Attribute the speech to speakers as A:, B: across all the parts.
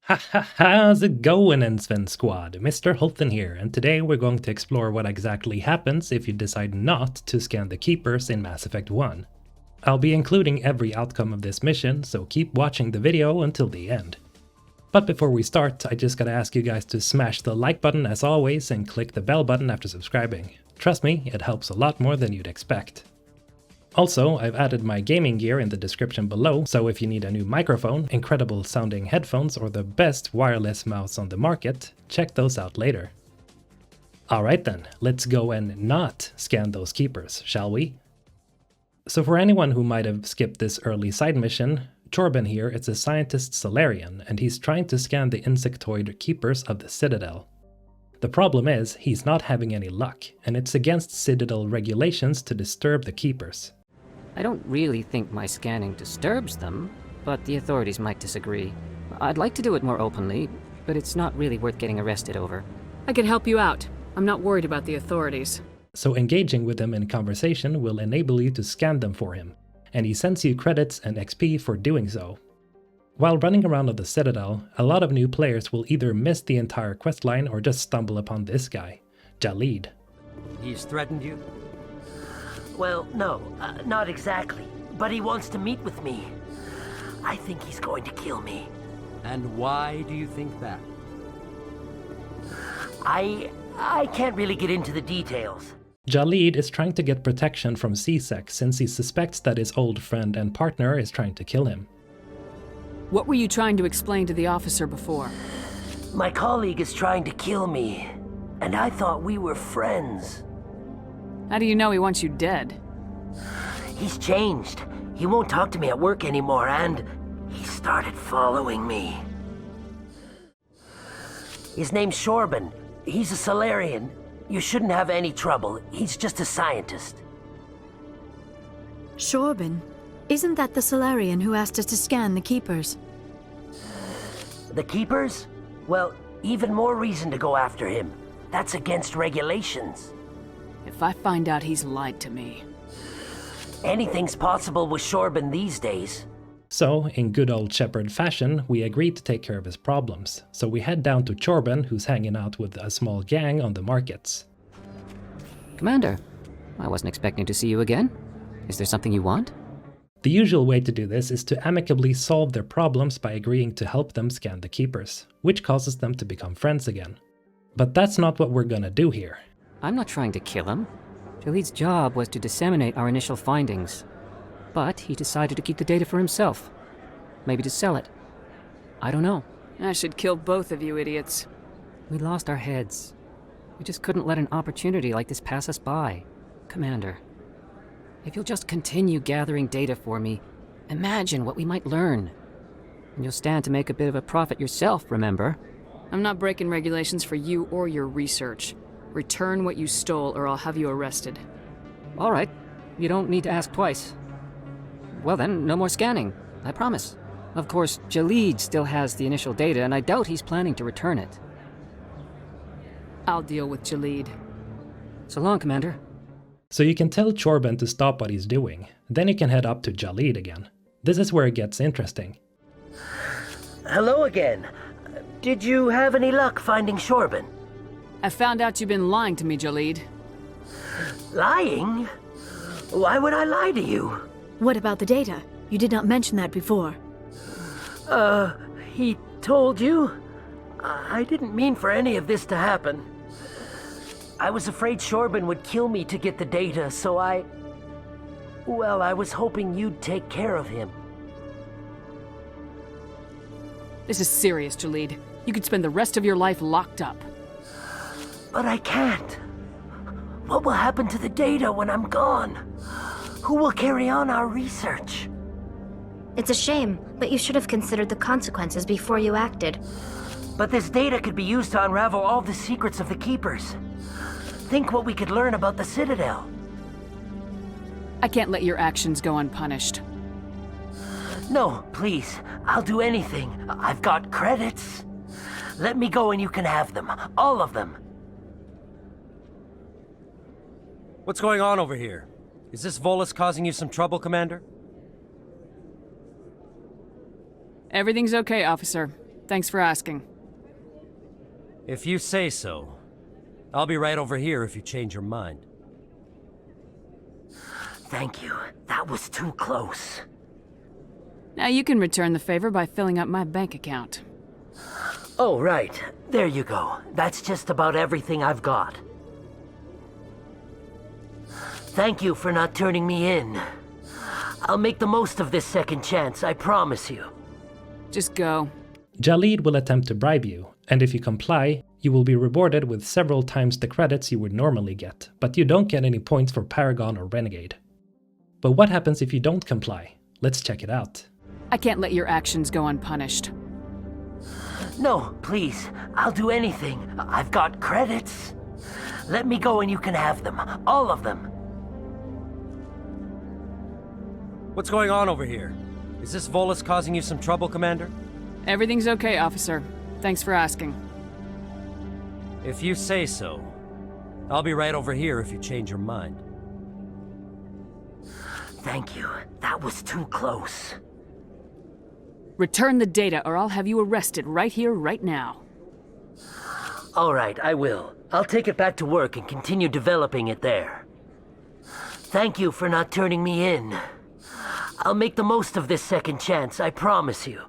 A: How's it going, Ensven Squad? Mr. Hulten here, and today we're going to explore what exactly happens if you decide not to scan the Keepers in Mass Effect 1. I'll be including every outcome of this mission, so keep watching the video until the end. But before we start, I just gotta ask you guys to smash the like button as always and click the bell button after subscribing. Trust me, it helps a lot more than you'd expect. Also, I've added my gaming gear in the description below, so if you need a new microphone, incredible sounding headphones, or the best wireless mouse on the market, check those out later. Alright then, let's go and not scan those Keepers, shall we? So for anyone who might have skipped this early side mission, Chorban here is a scientist Salarian, and he's trying to scan the insectoid Keepers of the Citadel. The problem is, he's not having any luck, and it's against Citadel regulations to disturb the Keepers.
B: I don't really think my scanning disturbs them, but the authorities might disagree. I'd like to do it more openly, but it's not really worth getting arrested over.
C: I can help you out. I'm not worried about the authorities.
A: So engaging with him in conversation will enable you to scan them for him, and he sends you credits and XP for doing so. While running around on the Citadel, a lot of new players will either miss the entire questline or just stumble upon this guy, Jahleed.
D: He's threatened you?
E: Well, no, not exactly. But he wants to meet with me. I think he's going to kill me.
D: And why do you think that?
E: I can't really get into the details.
A: Jahleed is trying to get protection from C-Sec since he suspects that his old friend and partner is trying to kill him.
C: What were you trying to explain to the officer before?
E: My colleague is trying to kill me, and I thought we were friends.
C: How do you know he wants you dead?
E: He's changed. He won't talk to me at work anymore, and he started following me. His name's Chorban. He's a Salarian. You shouldn't have any trouble. He's just a scientist.
F: Chorban? Isn't that the Salarian who asked us to scan the Keepers?
E: The Keepers? Well, even more reason to go after him. That's against regulations.
C: If I find out he's lied to me...
E: Anything's possible with Chorban these days.
A: So, in good old Shepard fashion, we agreed to take care of his problems. So we head down to Chorban, who's hanging out with a small gang on the markets.
B: Commander, I wasn't expecting to see you again. Is there something you want?
A: The usual way to do this is to amicably solve their problems by agreeing to help them scan the Keepers, which causes them to become friends again. But that's not what we're gonna do here.
B: I'm not trying to kill him. Jahleed's job was to disseminate our initial findings. But he decided to keep the data for himself. Maybe to sell it. I don't know.
C: I should kill both of you idiots.
B: We lost our heads. We just couldn't let an opportunity like this pass us by. Commander, if you'll just continue gathering data for me, imagine what we might learn. And you'll stand to make a bit of a profit yourself, remember?
C: I'm not breaking regulations for you or your research. Return what you stole or I'll have you arrested.
B: All right. You don't need to ask twice. Well then, no more scanning. I promise. Of course, Jahleed still has the initial data, and I doubt he's planning to return it.
C: I'll deal with Jahleed.
B: So long, Commander.
A: So you can tell Chorban to stop what he's doing, then you can head up to Jahleed again. This is where it gets interesting.
E: Hello again. Did you have any luck finding Chorban?
C: I found out you've been lying to me, Jahleed.
E: Lying? Why would I lie to you?
F: What about the data? You did not mention that before.
E: He told you? I didn't mean for any of this to happen. I was afraid Chorban would kill me to get the data, so well, I was hoping you'd take care of him.
C: This is serious, Jahleed. You could spend the rest of your life locked up.
E: But I can't. What will happen to the data when I'm gone? Who will carry on our research?
G: It's a shame, but you should have considered the consequences before you acted.
E: But this data could be used to unravel all the secrets of the Keepers. Think what we could learn about the Citadel.
C: I can't let your actions go unpunished.
E: No, please. I'll do anything. I've got credits. Let me go and you can have them. All of them.
D: What's going on over here? Is this Volus causing you some trouble, Commander?
C: Everything's okay, officer. Thanks for asking.
D: If you say so. I'll be right over here if you change your mind.
E: Thank you. That was too close.
C: Now you can return the favor by filling up my bank account.
E: Oh, right. There you go. That's just about everything I've got. Thank you for not turning me in. I'll make the most of this second chance, I promise you.
C: Just go.
A: Jahleed will attempt to bribe you, and if you comply, you will be rewarded with several times the credits you would normally get, but you don't get any points for Paragon or Renegade. But what happens if you don't comply? Let's check it out.
C: I can't let your actions go unpunished.
E: No, please. I'll do anything. I've got credits. Let me go and you can have them. All of them.
D: What's going on over here? Is this Volus causing you some trouble, Commander?
C: Everything's okay, officer. Thanks for asking.
D: If you say so. I'll be right over here if you change your mind.
E: Thank you. That was too close.
C: Return the data or I'll have you arrested right here, right now.
E: All right, I will. I'll take it back to work and continue developing it there. Thank you for not turning me in. I'll make the most of this second chance, I promise you.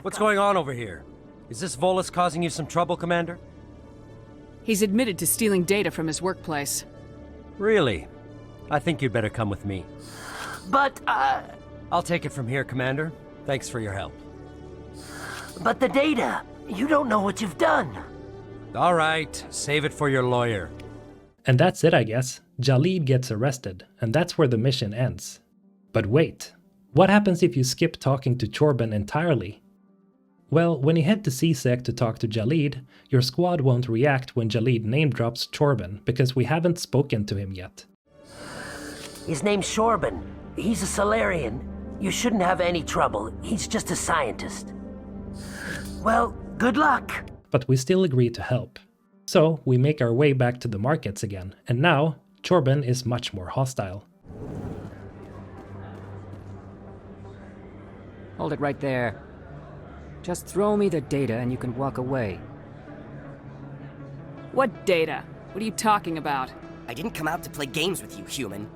D: What's going on over here? Is this Volus causing you some trouble, Commander?
C: He's admitted to stealing data from his workplace.
D: Really? I think you'd better come with me.
E: But,
D: I'll take it from here, Commander. Thanks for your help.
E: But the data! You don't know what you've done!
D: All right, save it for your lawyer.
A: And that's it, I guess. Jahleed gets arrested, and that's where the mission ends. But wait, what happens if you skip talking to Chorban entirely? Well, when you head to CSEC to talk to Jahleed, your squad won't react when Jahleed name drops Chorban, because we haven't spoken to him yet.
E: His name's Chorban. He's a Salarian. You shouldn't have any trouble. He's just a scientist. Well, good luck!
A: But we still agree to help. So we make our way back to the markets again, and now Chorban is much more hostile.
B: Hold it right there. Just throw me the data and you can walk away.
C: What data? What are you talking about?
H: I didn't come out to play games with you, human.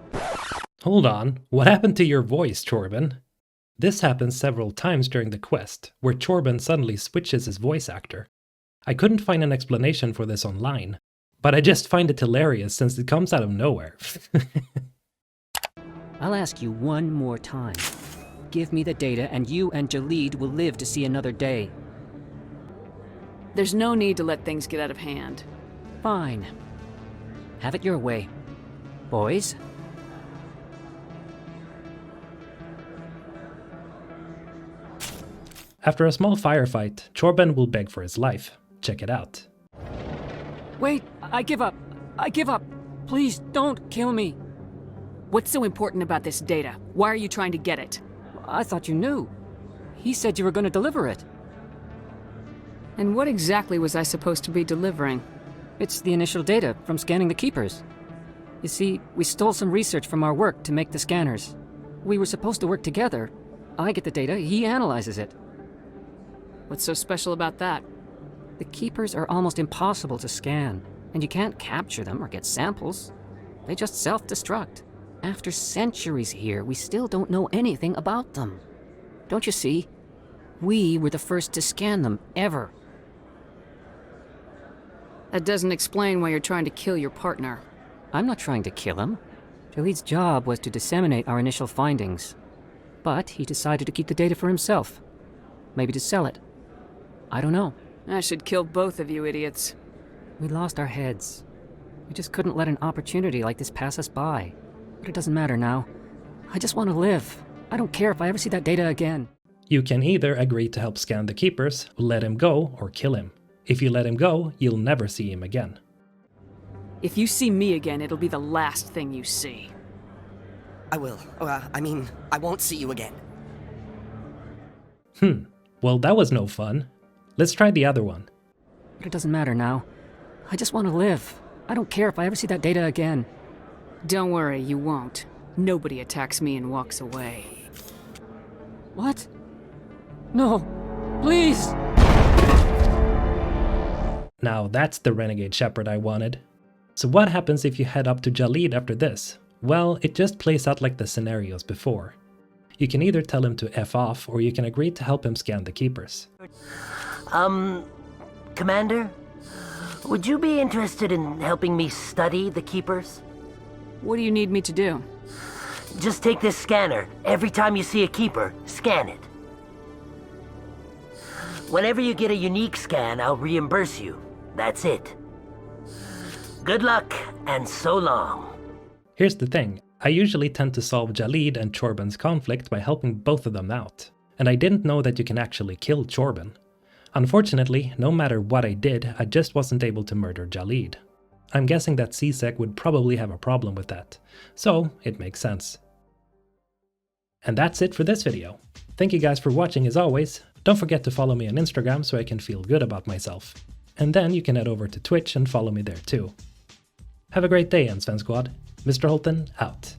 A: Hold on, what happened to your voice, Chorban? This happens several times during the quest, where Chorban suddenly switches his voice actor. I couldn't find an explanation for this online, but I just find it hilarious since it comes out of nowhere.
B: I'll ask you one more time. Give me the data and you and Jahleed will live to see another day.
C: There's no need to let things get out of hand.
B: Fine. Have it your way. Boys?
A: After a small firefight, Chorban will beg for his life. Check it out.
B: Wait, I give up. I give up. Please don't kill me.
C: What's so important about this data? Why are you trying to get it?
B: I thought you knew. He said you were going to deliver it.
C: And what exactly was I supposed to be delivering?
B: It's the initial data from scanning the Keepers. You see, we stole some research from our work to make the scanners. We were supposed to work together. I get the data, he analyzes it.
C: What's so special about that?
B: The Keepers are almost impossible to scan, and you can't capture them or get samples. They just self-destruct. After centuries here, we still don't know anything about them. Don't you see? We were the first to scan them, ever.
C: That doesn't explain why you're trying to kill your partner.
B: I'm not trying to kill him. Jahleed's job was to disseminate our initial findings. But he decided to keep the data for himself. Maybe to sell it. I don't know.
C: I should kill both of you idiots.
B: We lost our heads. We just couldn't let an opportunity like this pass us by. But it doesn't matter now. I just want to live. I don't care if I ever see that data again.
A: You can either agree to help scan the Keepers, let him go, or kill him. If you let him go, you'll never see him again.
C: If you see me again, it'll be the last thing you see.
H: I will. I won't see you again.
A: Well, that was no fun. Let's try the other one.
B: But it doesn't matter now. I just want to live. I don't care if I ever see that data again.
C: Don't worry, you won't. Nobody attacks me and walks away.
B: What? No. Please!
A: Now that's the renegade shepherd I wanted. So what happens if you head up to Jahleed after this? Well, it just plays out like the scenarios before. You can either tell him to F off, or you can agree to help him scan the keepers.
E: Commander? Would you be interested in helping me study the keepers?
C: What do you need me to do?
E: Just take this scanner. Every time you see a keeper, scan it. Whenever you get a unique scan, I'll reimburse you. That's it. Good luck, and so long.
A: Here's the thing, I usually tend to solve Jahleed and Chorban's conflict by helping both of them out. And I didn't know that you can actually kill Chorban. Unfortunately, no matter what I did, I just wasn't able to murder Jahleed. I'm guessing that CSEC would probably have a problem with that, so it makes sense. And that's it for this video. Thank you guys for watching as always. Don't forget to follow me on Instagram so I can feel good about myself. And then you can head over to Twitch and follow me there too. Have a great day, Sven Squad. Mr. Holton, out.